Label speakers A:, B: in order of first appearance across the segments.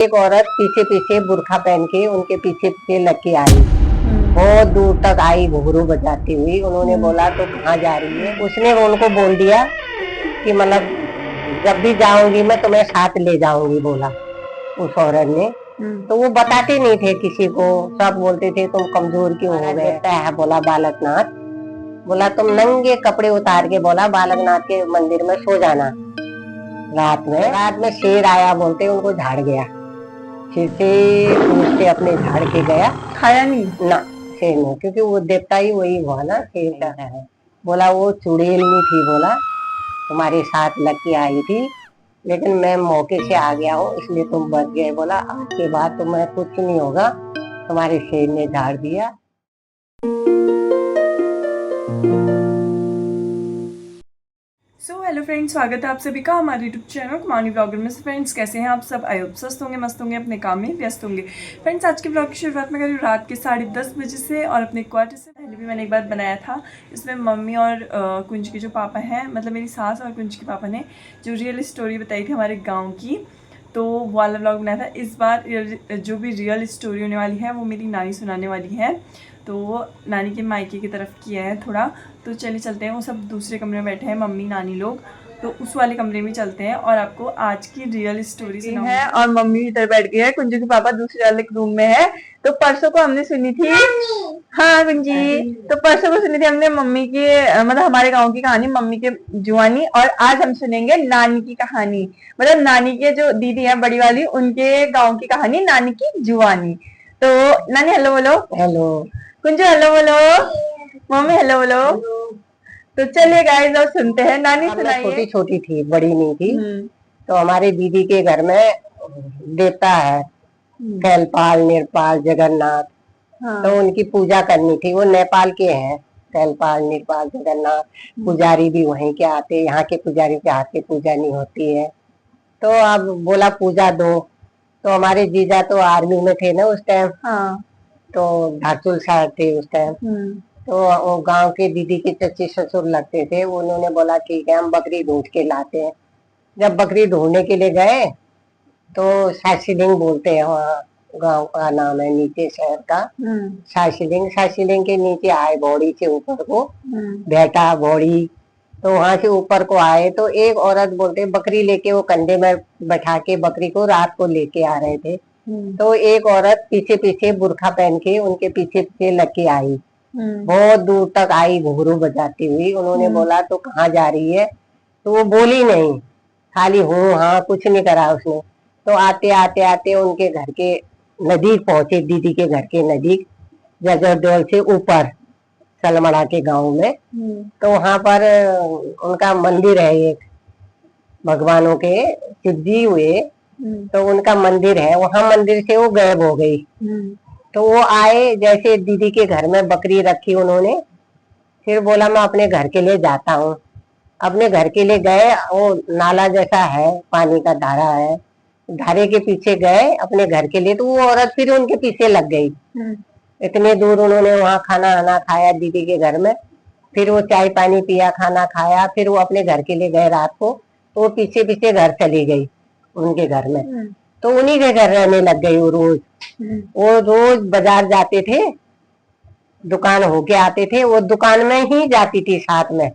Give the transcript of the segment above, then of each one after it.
A: एक औरत पीछे पीछे बुर्खा पहन के उनके पीछे पीछे लग के आई। बहुत दूर तक आई घुंघरू बजाती हुई। उन्होंने बोला तो कहाँ जा रही है। उसने उनको बोल दिया कि मतलब जब भी जाऊंगी मैं तुम्हें साथ ले जाऊंगी, बोला उस औरत ने। तो वो बताते नहीं थे किसी को, सब बोलते थे तुम कमजोर क्यों हो गए। है बोला बालकनाथ, बोला तुम नंगे कपड़े उतार के बोला बालकनाथ के मंदिर में सो जाना। रात में शेर आया बोलते उनको झाड़ गया। फिर से पूछते अपने झाड़ के गया,
B: खाया नहीं
A: ना शेर ने, क्योंकि वो देवता ही वही हुआ ना शेर का है। बोला वो चुड़ैल नहीं थी, बोला तुम्हारे साथ लग के आई थी, लेकिन मैं मौके से आ गया हूँ इसलिए तुम बच गए। बोला आज के बाद तुम्हें कुछ नहीं होगा, तुम्हारे शेर ने झाड़ दिया।
B: हेलो फ्रेंड्स, स्वागत है आप सभी का हमारे यूट्यूब चैनल कुमारी ब्लॉगर में। फ्रेंड्स कैसे हैं आप सब? आई होप स्वस्थ होंगे, मस्त होंगे, अपने काम में व्यस्त होंगे। फ्रेंड्स आज के ब्लॉग की शुरुआत में करी रात के 10:30 बजे से, और अपने क्वार्टर से पहले भी मैंने एक बार बनाया था। इसमें मम्मी और कुंज के जो पापा हैं, मतलब मेरी सास और कुंज के पापा ने जो रियल स्टोरी बताई थी हमारे गाँव की, तो वो वाला ब्लॉग बनाया था। इस बार जो भी रियल स्टोरी होने वाली है वो मेरी नानी सुनाने वाली है, तो वो नानी के मायके की तरफ किया है थोड़ा। तो चलिए चलते हैं, वो सब दूसरे कमरे में बैठे हैं मम्मी नानी लोग, तो उस वाले कमरे में चलते हैं और आपको आज की रियल स्टोरी सुनाऊंगी। है और मम्मी इधर बैठ गई है, कुंजू के पापा दूसरे वाले रूम में है। तो परसों को हमने सुनी थी, हाँ कुंजी, तो परसों को सुनी थी हमने मम्मी की मतलब हमारे गांव की कहानी, मम्मी के जुआनी। और आज हम सुनेंगे नानी की कहानी, मतलब नानी के जो दीदी है बड़ी वाली, उनके गाँव की कहानी, नानी की जुआनी। तो नानी हेलो बोलो।
A: हेलो
B: कुंजू हेलो बोलो। मम्मी हेलो बोलो। तो चलिए गाइस अब सुनते हैं, नानी सुनाइए।
A: छोटी छोटी थी, बड़ी नहीं थी। तो हमारे दीदी के घर में देवता है कैलपाल, निरपाल, जगन्नाथ। हाँ। तो उनकी पूजा करनी थी। वो नेपाल के हैं, कैलपाल, निरपाल, जगन्नाथ। पुजारी भी वहीं के आते, यहाँ के पुजारी के हाथ की पूजा नहीं होती है। तो अब बोला पूजा दो। तो हमारे जीजा तो आर्मी में थे ना उस टाइम। हाँ। तो धारचूल साहब थे उस टाइम। तो वो गांव के दीदी के चच्चे ससुर लगते थे, उन्होंने बोला ठीक है हम बकरी ढूंढ के लाते हैं। जब बकरी ढूंढने के लिए गए तो सासिलिंग बोलते हैं, वहाँ गांव का नाम है नीचे शहर का। सासिलिंग, सासिलिंग के नीचे आए बौड़ी से ऊपर को, बेटा बौड़ी। तो वहां से ऊपर को आए तो एक औरत बोलते बकरी लेके, वो कंधे में बैठा के बकरी को रात को लेके आ रहे थे। तो एक औरत पीछे पीछे बुर्खा पहन के उनके पीछे पीछे लग के आई। बहुत दूर तक आई घुंघरू बजाती हुई। उन्होंने बोला तो कहाँ जा रही है। तो वो बोली नहीं, खाली हूँ हाँ, कुछ नहीं करा उसने। तो आते आते आते उनके घर के नजदीक पहुंचे, दीदी के घर के नजदीक, जगरदौल से ऊपर सलमड़ा के गांव में। तो वहां पर उनका मंदिर है एक, भगवानों के शिव जी हुए। तो उनका मंदिर है, वहां मंदिर से वो गायब हो गई। तो वो आए, जैसे दीदी के घर में बकरी रखी उन्होंने, फिर बोला मैं अपने घर के लिए जाता हूँ। अपने घर के लिए गए, वो नाला जैसा है, पानी का धारा है, धारे के पीछे गए अपने घर के लिए। तो वो औरत फिर उनके पीछे लग गई। इतने दूर उन्होंने वहां खाना आना खाया दीदी के घर में, फिर वो चाय पानी पिया, खाना खाया, फिर वो अपने घर के लिए गए रात को। तो वो पीछे पीछे घर चली गई उनके घर में। तो उन्हीं के घर रहने लग गई वो रोज। वो रोज बाजार जाते थे, दुकान होके आते थे, वो दुकान में ही जाती थी साथ में।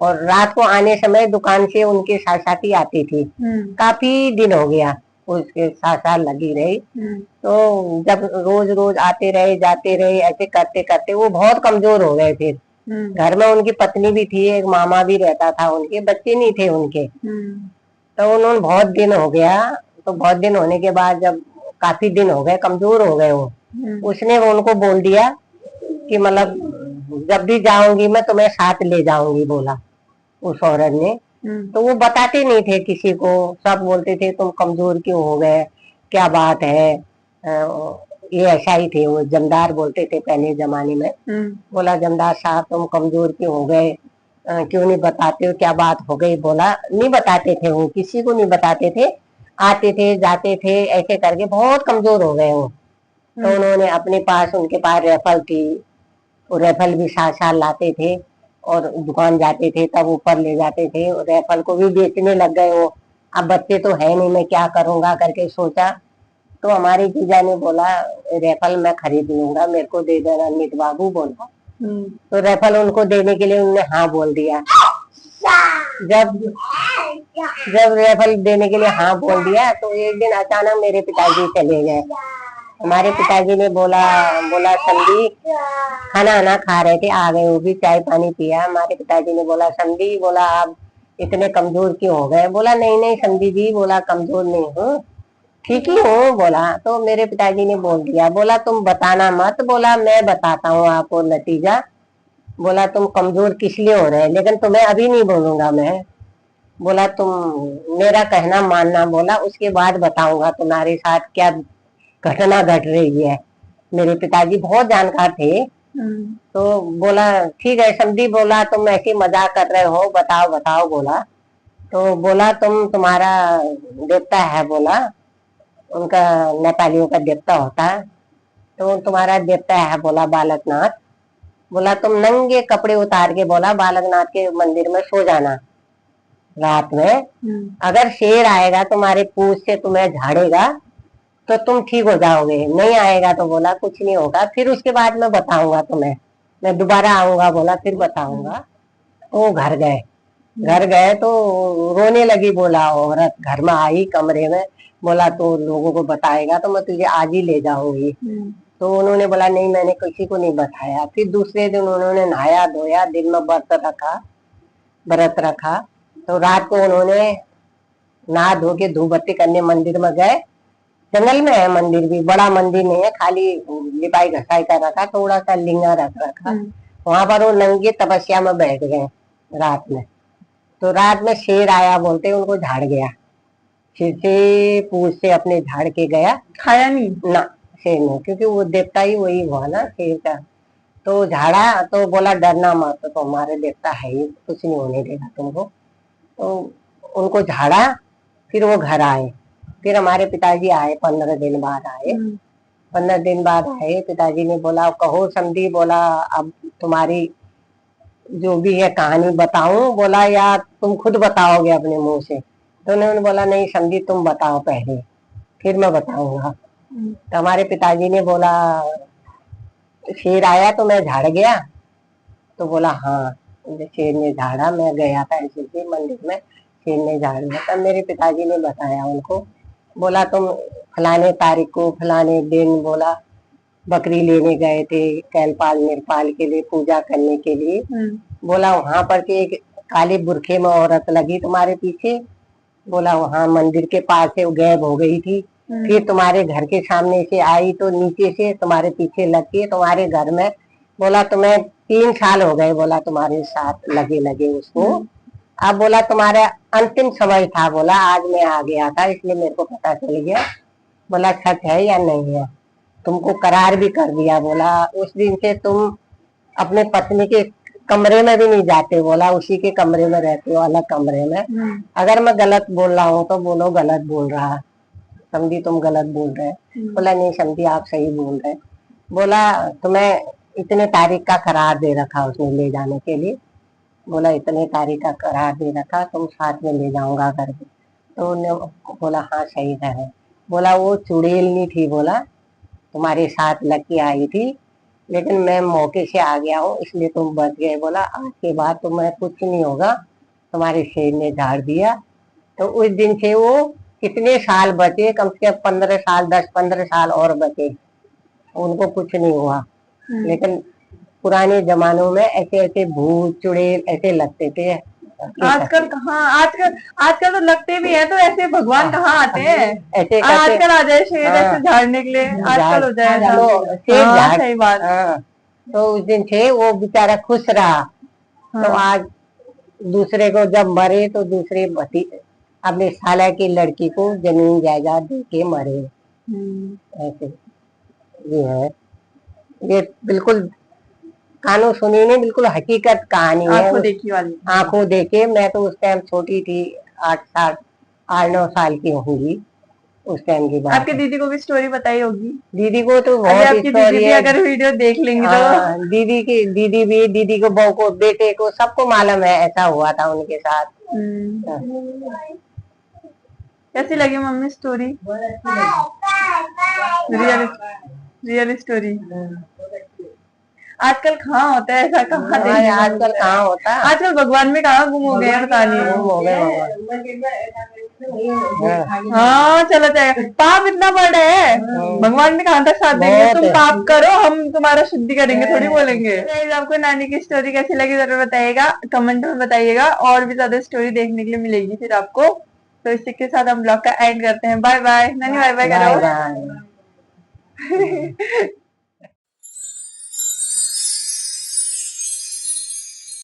A: और रात को आने समय दुकान से उनके साथ साथ ही आती थी। काफी दिन हो गया उसके साथ साथ लगी रही। तो जब रोज रोज आते रहे जाते रहे, ऐसे करते करते वो बहुत कमजोर हो गए। फिर घर में उनकी पत्नी भी थी, एक मामा भी रहता था, उनके बच्चे नहीं थे उनके। तो उन्होंने बहुत दिन हो गया, तो बहुत दिन होने के बाद जब काफी दिन हो गए, कमजोर हो गए वो, उसने उनको बोल दिया कि मतलब जब भी जाऊंगी मैं तुम्हें साथ ले जाऊंगी, बोला उस औरत ने। तो वो बताते नहीं थे किसी को, सब बोलते थे तुम कमजोर क्यों हो गए, क्या बात है। ये ऐसा ही थे, वो जमदार बोलते थे पहले जमाने में। बोला जमदार साहब तुम कमजोर क्यों हो गए, क्यों नहीं बताते हो, क्या बात हो गई। बोला नहीं बताते थे, वो किसी को नहीं बताते थे, आते थे जाते थे, ऐसे करके बहुत कमजोर हो गए वो। तो उन्होंने अपने पास, उनके पास रेफल थी, वो रेफल भी साथ साथ लाते थे, और दुकान जाते थे तब ऊपर ले जाते थे। रेफल को भी बेचने लग गए वो। अब बच्चे तो है नहीं, मैं क्या करूंगा करके सोचा, तो हमारे जीजा ने बोला राइफल मैं खरीद लूंगा, मेरे को दे देना नीट बाबू बोला। तो राइफल उनको देने के लिए उन्होंने हाँ बोल दिया। जब जब राइफल देने के लिए हाँ बोल दिया तो एक दिन अचानक मेरे पिताजी चले गए। हमारे पिताजी ने बोला समधी खाना आना खा रहे थे, आ गए, वो भी चाय पानी पिया। हमारे पिताजी ने बोला समधी बोला आप इतने कमजोर क्यों हो गए? बोला नहीं नहीं समधी जी, बोला कमजोर नहीं हूँ, ठीक ही हूँ बोला। तो मेरे पिताजी ने बोल दिया, बोला तुम बताना मत, बोला मैं बताता हूँ आपको नतीजा, बोला तुम कमजोर किस लिए हो रहे, लेकिन तुम्हें अभी नहीं बोलूंगा मैं, बोला तुम मेरा कहना मानना, बोला उसके बाद बताऊंगा तुम्हारे साथ क्या घटना घट रही है। मेरे पिताजी बहुत जानकार थे। तो बोला ठीक है समझी, बोला तुम ऐसे मजाक कर रहे हो, बताओ बताओ बोला। तो बोला तुम्हारा देवता है, बोला उनका नेपालियों का देवता होता है, तो तुम्हारा देवता है बोला बालकनाथ, बोला तुम नंगे कपड़े उतार के बोला बालकनाथ के मंदिर में सो जाना रात में, अगर शेर आएगा तुम्हारे पूंछ से तुम्हें झाड़ेगा तो तुम ठीक हो जाओगे, नहीं आएगा तो बोला कुछ नहीं होगा, फिर उसके बाद मैं बताऊंगा तुम्हें, मैं दोबारा आऊंगा बोला फिर बताऊंगा। तो घर गए तो रोने लगी, बोला औरत घर में आई कमरे में, बोला तो लोगों को बताएगा तो मैं तुझे आज ही ले जाऊंगी। तो उन्होंने बोला नहीं मैंने किसी को नहीं बताया। फिर दूसरे दिन उन्होंने नहाया धोया, दिन में व्रत रखा। तो रात को उन्होंने नहा धो के धूप बत्ती करने मंदिर में गए। जंगल में है मंदिर, भी बड़ा मंदिर नहीं है, खाली लिपाई घसाई कर रखा, थोड़ा सा लिंगा रख रखा। वहां पर वो नंगे तपस्या में बैठ गए रात में। तो रात में शेर आया बोलते उनको झाड़ गया, शेर से पूछ से अपने झाड़ के गया, खाया नहीं ना शेर ने, क्योंकि वो देवता ही वही हुआ ना शेर का। तो झाड़ा तो बोला डरना मत, तो हमारे देवता है ही, कुछ नहीं होने देगा तुमको। तो उनको झाड़ा, फिर वो घर आए। फिर हमारे पिताजी आए, 15 दिन बाद आए। 15 दिन बाद आए, पिताजी ने बोला कहो समधी, बोला अब तुम्हारी जो भी है कहानी बताऊं, बोला या तुम खुद बताओगे अपने मुंह से? तो उन्होंने बोला नहीं समधी तुम बताओ पहले, फिर मैं बताऊंगा। तो हमारे पिताजी ने बोला शेर आया तो मैं झाड़ गया? तो बोला हाँ शेर ने झाड़ा, मैं गया था ऐसे मंदिर में, शेर ने झाड़ दिया। तब मेरे पिताजी ने बताया उनको, बोला तुम फलाने तारीख को फलाने दिन बोला बकरी लेने गए थे कैलपाल निरपाल के लिए पूजा करने के लिए, बोला वहां पर के एक काले बुरखे में औरत लगी तुम्हारे पीछे, बोला वहां मंदिर के पास से वो गायब हो गई थी, फिर तुम्हारे घर के सामने से आई तो नीचे से तुम्हारे पीछे लग के तुम्हारे घर में, बोला तुम्हें 3 साल हो गए, बोला तुम्हारे साथ लगे उसको। अब बोला तुम्हारा अंतिम समय था, बोला आज मैं आ गया था इसलिए मेरे को पता चल गया, बोला सच है या नहीं है? तुमको करार भी कर दिया, बोला उस दिन से तुम अपने पत्नी के कमरे में भी नहीं जाते, बोला उसी के कमरे में रहते हो, अलग कमरे में। अगर मैं गलत बोल रहा हूँ तो बोलो गलत बोल रहा, समझी तुम गलत बोल रहे। बोला नहीं समझी आप सही बोल रहे। बोला तुम्हें इतने तारीख का करार दे रखा उसने ले जाने के लिए, बोला इतने तारीख का करार दे रखा, तुम साथ में ले जाऊंगा करके। तो उन्होंने बोला हाँ सही है। बोला वो चुड़ैलनी थी, बोला तुम्हारे साथ लग के आई थी, लेकिन मैं मौके से आ गया हूँ इसलिए तुम बच गए, बोला आज के बाद तुम्हें कुछ नहीं होगा, तुम्हारे शेर ने झाड़ दिया। तो उस दिन से वो कितने साल बचे, कम से कम 15 साल 10-15 साल और बचे, उनको कुछ नहीं हुआ। लेकिन पुराने जमानों में ऐसे ऐसे भूत चुड़ैल ऐसे लगते थे।
B: आजकल कहाँ, आजकल तो लगते भी हैं तो ऐसे भगवान कहाँ आते हैं,
A: ऐसे
B: आजकल आ जाए शेर ऐसे झाड़ने के लिए, आजकल हो जाए
A: शेर
B: सही बात।
A: तो उस दिन से वो बेचारा खुश रहा। तो आज दूसरे को जब मरे तो दूसरे अपने साला की लड़की को जमीन जायदाद दे के मरे। ऐसे ये है, ये बिल्कुल कानून सुनी नहीं, बिल्कुल हकीकत कहानी है,
B: आंखों देखी वाली।
A: आंखों देखे। मैं तो उस टाइम छोटी थी, 8-9 साल की होंगी उस टाइम की बात।
B: आपकी दीदी को भी स्टोरी बताई होगी?
A: दीदी को तो बहुत
B: आपकी दीदी भी अगर वीडियो देख लेंगी तो
A: दीदी को बहू को बेटे को सबको मालूम है ऐसा हुआ था उनके साथ।
B: कैसी लगी mummy story? Real real story. आजकल कहाँ होता है ऐसा, कहाँ देखने को
A: आजकल
B: मिलता है?
A: कहाँ होता है,
B: आजकल भगवान में कहाँ गुम हो गए हैं, पता नहीं।
A: गुम हो गए भगवान।
B: हाँ चलो जाएगा, पाप इतना बड़ा है, भगवान में कहाँ तक साथ देंगे।
A: बहुत
B: तुम
A: है।
B: पाप करो, हम तुम्हारा शुद्धि करेंगे, थोड़ी बोलेंगे। Guys, आपको नानी की स्टोरी कैसी लगी जरूर बताइएगा, कमेंट में बताइएगा। और भी ज्यादा स्टोरी देखने के लिए मिलेगी फिर आपको। तो इसी के साथ हम ब्लॉग का एंड करते हैं। बाय बाय नानी, बाय बाय
A: बाय
B: करो।
A: बाय।